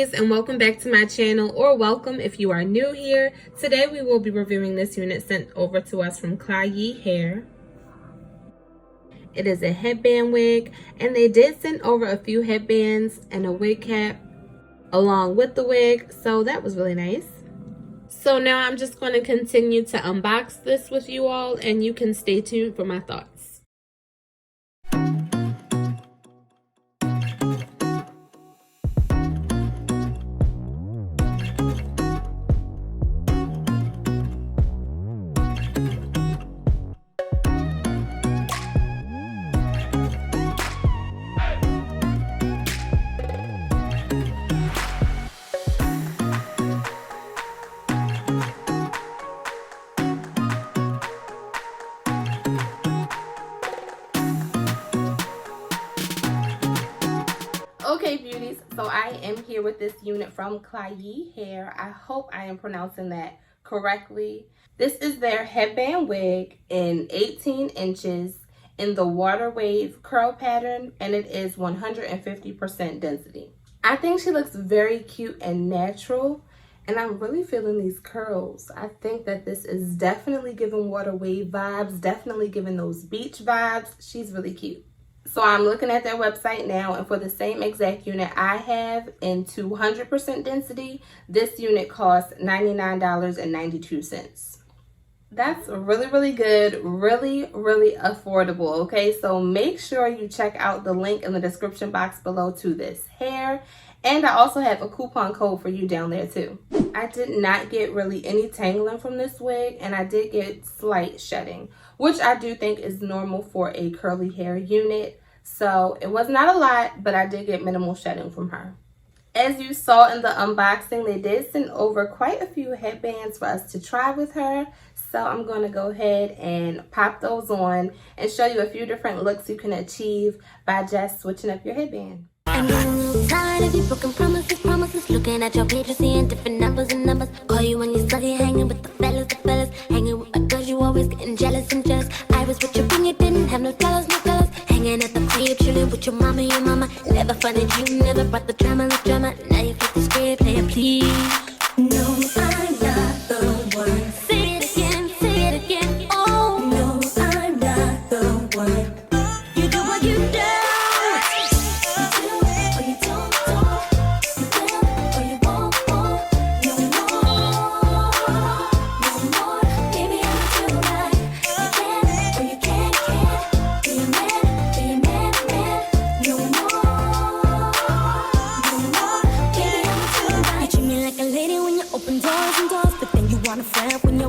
beauties, and welcome back to my channel, or welcome if you are new here. Today we will be reviewing this unit sent over to us from Klaiyi Hair. It is a headband wig, and they did send over a few headbands and a wig cap along with the wig, so that was really nice. So now I'm just going to continue to unbox this with you all, and you can stay tuned for my thoughts. Okay, beauties, so I am here with this unit from Klaiyi Hair. I hope I am pronouncing that correctly. This is their headband wig in 18 inches in the Water Wave curl pattern, and it is 150% density. I think she looks very cute and natural, and I'm really feeling these curls. I think that this is definitely giving Water Wave vibes, definitely giving those beach vibes. She's really cute. So I'm looking at their website now, and for the same exact unit I have in 200% density, this unit costs $99.92. That's really good, really affordable. Okay, so make sure you check out the link in the description box below to this hair, and I also have a coupon code for you down there too. I did not get really any tangling from this wig, and I did get slight shedding, which I do think is normal for a curly hair unit. So it was not a lot, but I did get minimal shedding from her. As you saw in the unboxing, they did send over quite a few headbands for us to try with her. So I'm going to go ahead and pop those on and show you a few different looks you can achieve by just switching up your headband. I'm getting tired of you broken promises. Looking at your page, seeing different numbers. Call you when you're study, hanging with the fellas. Hanging with my girls, you always getting jealous. I was with you when you didn't have no colors. Hanging at the crib, chilling with your mama. Never funded you, never brought the drama. Now you get the script, player, please. No, I'm not the one. Say it again. Oh, no, I'm not the one. You do what you do.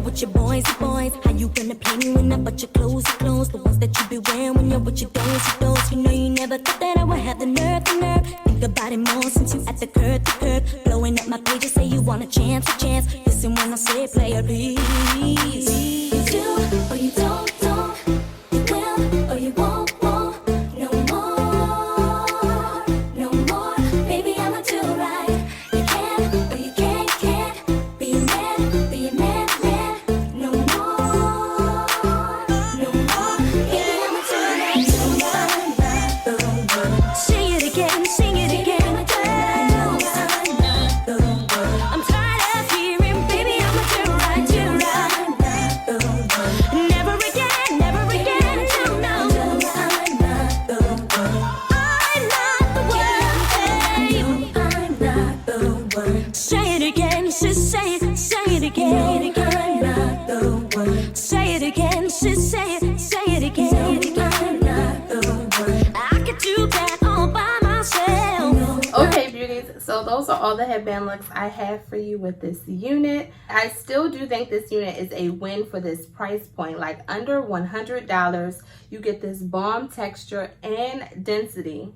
With your boys, how you gonna play me when I bought your clothes, the ones that you be wearing when you're with your those. You know you never thought that I would have the nerve. Think about it more since you at the curb, blowing up my pages, say you want a chance. Listen when I say player, please. You do or you don't. You will or you won't. No more. Baby, I'ma do right. You can or you can't. Be a man. Okay, beauties, so those are all the headband looks I have for you with this unit. I still do think this unit is a win for this price point. Like under $100, you get this bomb texture and density.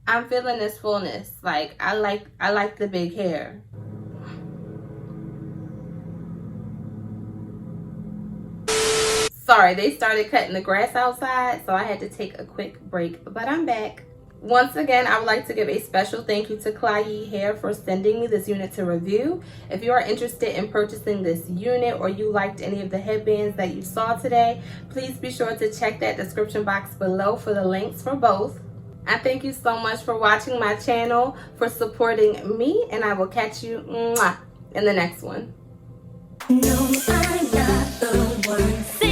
I'm feeling this fullness. Like I like the big hair. Sorry, they started cutting the grass outside, so I had to take a quick break, but I'm back. Once again, I would like to give a special thank you to Klaiyi Hair for sending me this unit to review. If you are interested in purchasing this unit or you liked any of the headbands that you saw today, please be sure to check that description box below for the links for both. I thank you so much for watching my channel, for supporting me, and I will catch you in the next one. No, I'm not the one.